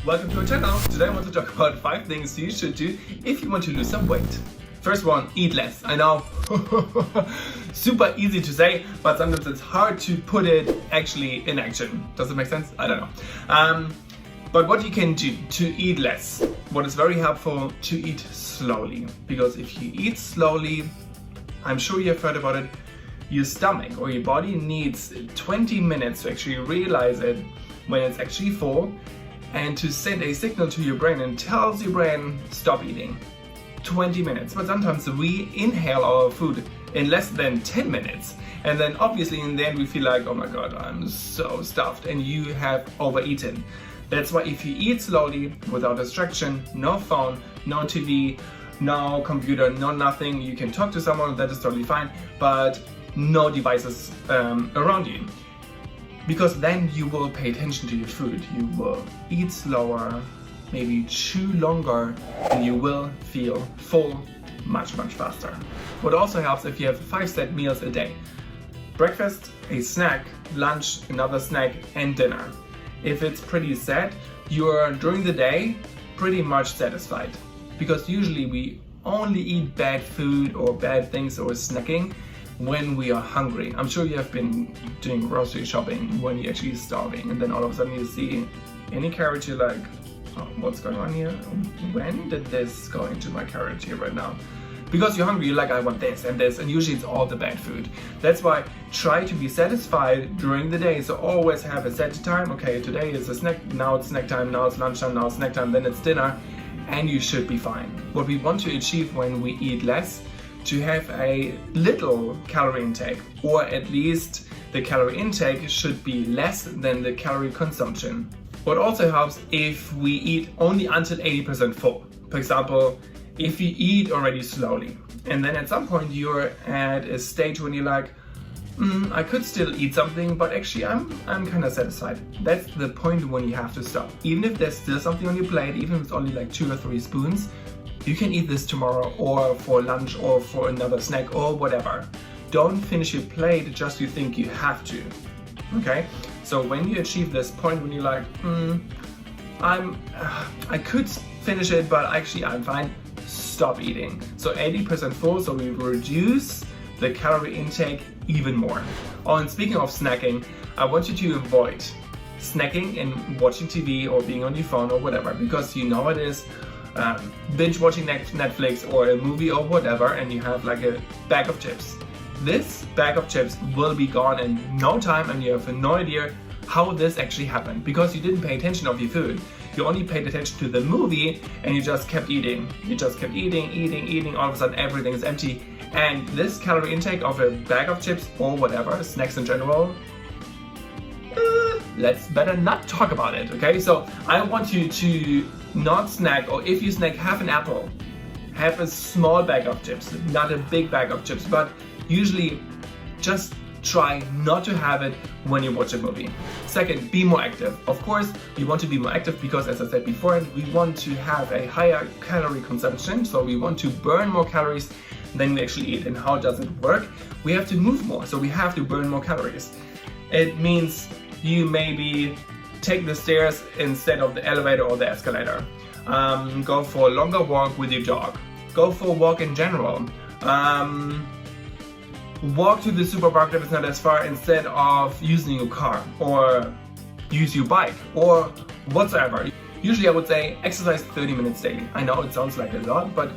welcome to our channel. Today I want to talk about 5 things you should do if you want to lose some weight. First one, eat less. I know, super easy to say, but sometimes it's hard to put it actually in action. Does it make sense? I don't know. But what you can do to eat less, what is very helpful, to eat slowly. Because if you eat slowly, I'm sure you've heard about it, your stomach or your body needs 20 minutes to actually realize it when it's actually full, and to send a signal to your brain and tells your brain stop eating. 20 minutes, but sometimes we inhale our food in less than 10 minutes, and then obviously in the end we feel like, oh my god, I'm so stuffed, and you have overeaten. That's why if you eat slowly, without distraction, no phone, no TV, no computer, no nothing, you can talk to someone, that is totally fine, but no devices around you. Because then you will pay attention to your food, you will eat slower, maybe chew longer, and you will feel full much faster. What also helps if you have 5 set meals a day. Breakfast, a snack, lunch, another snack, and dinner. If it's pretty set, you're during the day pretty much satisfied. Because usually we only eat bad food or bad things or snacking when we are hungry. I'm sure you have been doing grocery shopping when you're actually starving, and then all of a sudden you see any carrot, you're like, oh, what's going on here? When did this go into my carrot here right now? Because you're hungry, you're like, I want this and this, and usually it's all the bad food. That's why try to be satisfied during the day. So always have a set time. Okay, today is a snack, now it's snack time, now it's lunchtime, now it's snack time, then it's dinner, and you should be fine. What we want to achieve when we eat less, to have a little calorie intake, or at least the calorie intake should be less than the calorie consumption. What also helps if we eat only until 80% full. For example, if you eat already slowly, and then at some point you're at a stage when you're like, I could still eat something, but actually I'm kind of satisfied. That's the point when you have to stop. Even if there's still something on your plate, even if it's only like 2 or 3 spoons, you can eat this tomorrow or for lunch or for another snack or whatever. Don't finish your plate just you think you have to, okay? So when you achieve this point when you're like, I could finish it, but actually I'm fine, stop eating. So 80% full, so we reduce the calorie intake even more. Oh, and speaking of snacking, I want you to avoid snacking and watching TV or being on your phone or whatever, because you know it is binge watching Netflix or a movie or whatever, and you have like a bag of chips. This bag of chips will be gone in no time, and you have no idea how this actually happened, because you didn't pay attention of your food. You only paid attention to the movie and you just kept eating. You just kept eating, all of a sudden everything is empty. And this calorie intake of a bag of chips or whatever, snacks in general, let's better not talk about it, okay? So I want you to not snack, or if you snack, have an apple. Have a small bag of chips, not a big bag of chips, but usually just try not to have it when you watch a movie. Second, be more active. Of course, we want to be more active because, as I said before, we want to have a higher calorie consumption, so we want to burn more calories than we actually eat. And how does it work? We have to move more, so we have to burn more calories. It means you maybe take the stairs instead of the elevator or the escalator. Go for a longer walk with your dog. Go for a walk in general. Walk to the supermarket if it's not as far, instead of using your car, or use your bike, or whatsoever. Usually I would say exercise 30 minutes daily. I know it sounds like a lot, but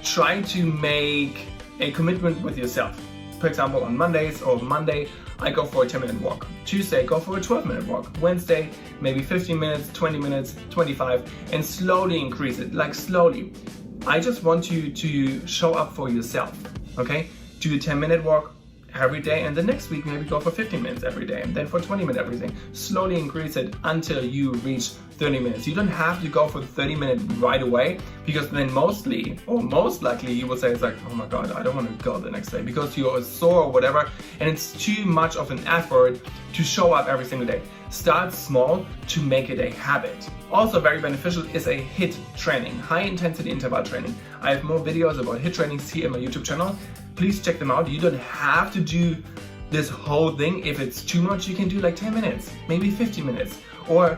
try to make a commitment with yourself. For example, on Mondays or Monday, I go for a 10-minute walk. Tuesday, go for a 12-minute walk. Wednesday, maybe 15 minutes, 20 minutes, 25, and slowly increase it, like slowly. I just want you to show up for yourself, okay? Do a 10-minute walk every day, and the next week maybe go for 15 minutes every day, and then for 20 minutes every day. Slowly increase it until you reach 30 minutes. You don't have to go for 30 minutes right away, because then mostly, or most likely, you will say it's like, oh my god, I don't want to go the next day, because you're sore or whatever, and it's too much of an effort to show up every single day. Start small to make it a habit. Also very beneficial is a HIIT training, high intensity interval training. I have more videos about HIIT trainings here in my YouTube channel. Please check them out. You don't have to do this whole thing. If it's too much, you can do like 10 minutes, maybe 15 minutes, or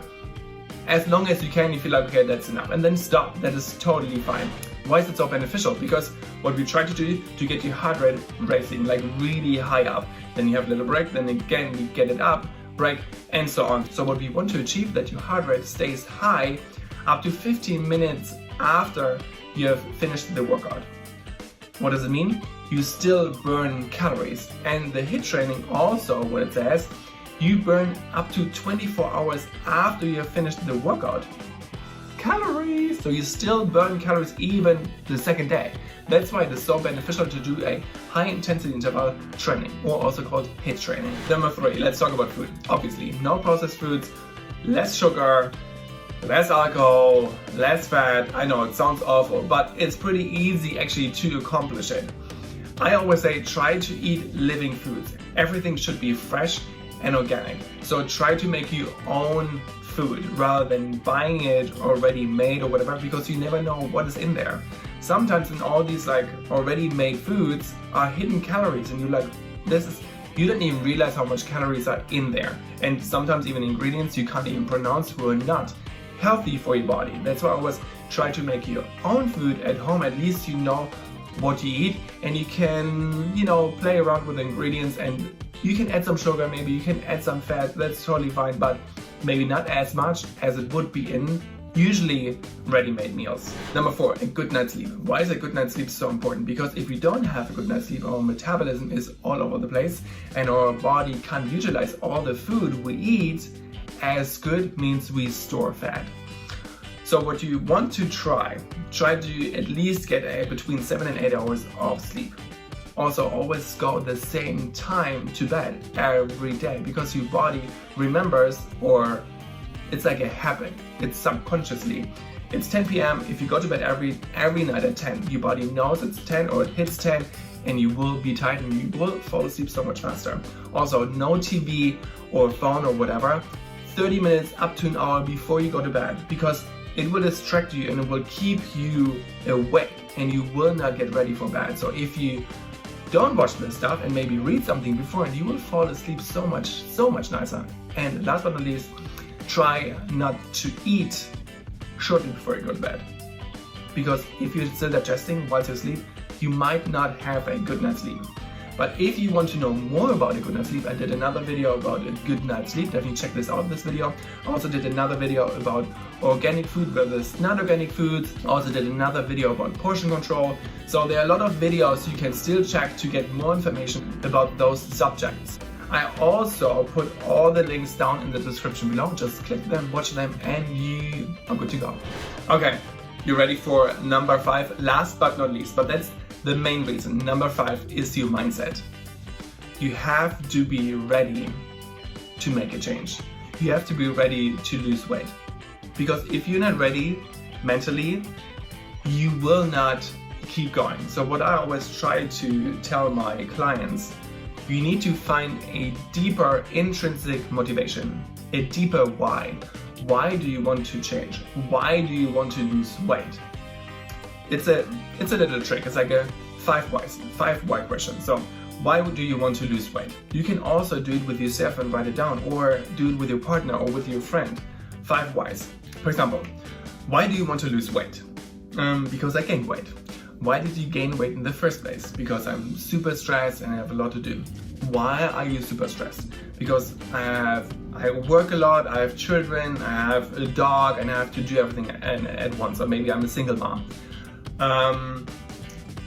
as long as you can, you feel like, okay, that's enough, and then stop. That is totally fine. Why is it so beneficial? Because what we try to do to get your heart rate racing like really high up, then you have a little break, then again you get it up, break, and so on. So what we want to achieve, that your heart rate stays high up to 15 minutes after you have finished the workout. What does it mean? You still burn calories. And the HIIT training also, what it says, you burn up to 24 hours after you have finished the workout. Calories! So you still burn calories even the second day. That's why it is so beneficial to do a high intensity interval training, or also called HIIT training. Number 3, let's talk about food. Obviously, no processed foods, less sugar, less alcohol, less fat. I know it sounds awful, but it's pretty easy actually to accomplish it. I always say try to eat living foods. Everything should be fresh and organic. So try to make your own food rather than buying it already made or whatever, because you never know what is in there. Sometimes in all these like already made foods are hidden calories, and you're like, you don't even realize how much calories are in there. And sometimes even ingredients you can't even pronounce who are not healthy for your body. That's why I always try to make your own food at home. At least you know what you eat, and you can, play around with the ingredients, and you can add some sugar, maybe you can add some fat, that's totally fine, but maybe not as much as it would be in usually ready-made meals. Number 4, a good night's sleep. Why is a good night's sleep so important? Because if we don't have a good night's sleep, our metabolism is all over the place, and our body can't utilize all the food we eat as good, means we store fat. So what you want to try to at least get between 7 and 8 hours of sleep. Also, always go at the same time to bed every day, because your body remembers, or it's like a habit, it's subconsciously. It's 10 p.m. If you go to bed every night at 10, your body knows it's 10 or it hits 10, and you will be tired and you will fall asleep so much faster. Also, no TV or phone or whatever 30 minutes up to an hour before you go to bed, because it will distract you and it will keep you awake and you will not get ready for bed. So if you don't watch this stuff and maybe read something before, and you will fall asleep so much nicer. And last but not least, try not to eat shortly before you go to bed, because if you're still digesting while you sleep, you might not have a good night's sleep. But if you want to know more about a good night's sleep, I did another video about a good night's sleep. Definitely check this out, this video. I also did another video about organic food versus non-organic foods. I also did another video about portion control. So there are a lot of videos you can still check to get more information about those subjects. I also put all the links down in the description below. Just click them, watch them, and you are good to go. Okay, you ready for number 5? Last but not least, but that's the main reason. Number 5 is your mindset. You have to be ready to make a change. You have to be ready to lose weight. Because if you're not ready mentally, you will not keep going. So what I always try to tell my clients, you need to find a deeper intrinsic motivation, a deeper why. Why do you want to change? Why do you want to lose weight? It's a little trick. It's like a 5 why question. So why do you want to lose weight? You can also do it with yourself and write it down, or do it with your partner or with your friend. 5 whys. For example, why do you want to lose weight? Because I gained weight. Why did you gain weight in the first place? Because I'm super stressed and I have a lot to do. Why are you super stressed? Because I work a lot, I have children, I have a dog, and I have to do everything at once. Or maybe I'm a single mom.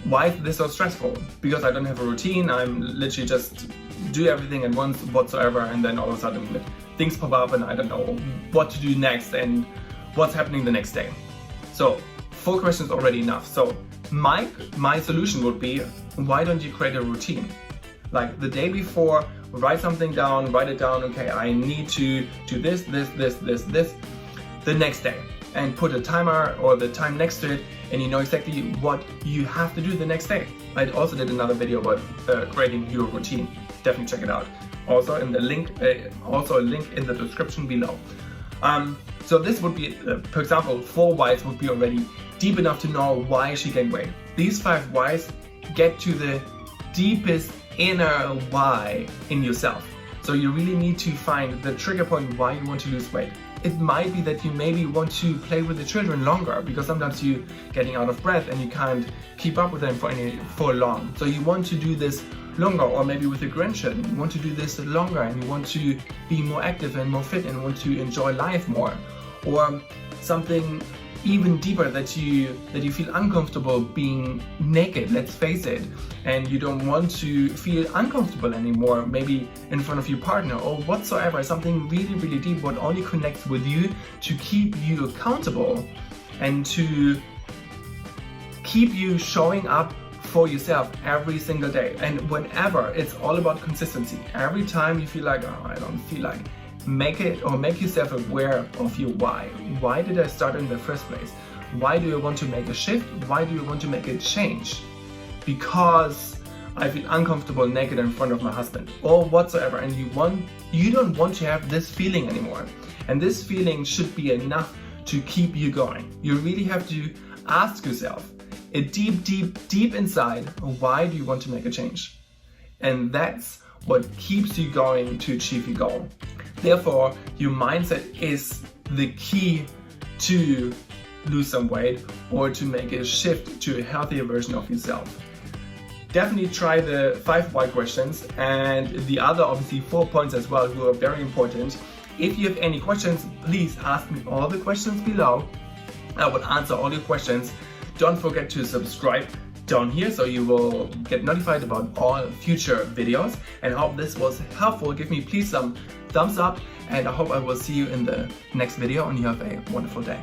Why is this so stressful? Because I don't have a routine. I'm literally just do everything at once whatsoever, and then all of a sudden things pop up and I don't know what to do next and what's happening the next day. So 4 questions already enough. So my solution would be, why don't you create a routine? Like the day before, write something down, write it down, okay, I need to do this, the next day. And put a timer or the time next to it, and you know exactly what you have to do the next day. I also did another video about creating your routine. Definitely check it out. Also in the link, also a link in the description below. So this would be, for example, 4 whys would be already deep enough to know why she gained weight. These 5 whys get to the deepest inner why in yourself. So you really need to find the trigger point why you want to lose weight. it might be that you maybe want to play with the children longer, because sometimes you're getting out of breath and you can't keep up with them for long. So you want to do this longer, or maybe with the grandchildren, you want to do this longer and you want to be more active and more fit and want to enjoy life more. Or something even deeper, that you feel uncomfortable being naked, let's face it, and you don't want to feel uncomfortable anymore, maybe in front of your partner or whatsoever. Something really, really deep, what only connects with you to keep you accountable and to keep you showing up for yourself every single day. And whenever, it's all about consistency. Every time you feel like, oh, I don't feel like, make yourself aware of your why. Why did I start in the first place? Why do you want to make a shift? Why do you want to make a change? Because I feel uncomfortable naked in front of my husband or whatsoever, and you don't want to have this feeling anymore. And this feeling should be enough to keep you going. You really have to ask yourself, deep inside, why do you want to make a change? And that's what keeps you going to achieve your goal. Therefore, your mindset is the key to lose some weight or to make a shift to a healthier version of yourself. Definitely try the 5 why questions and the other, obviously, 4 points as well, who are very important. If you have any questions, please ask me all the questions below. I will answer all your questions. Don't forget to subscribe down here so you will get notified about all future videos, and I hope this was helpful. Give me please some thumbs up, and I hope I will see you in the next video, and you have a wonderful day.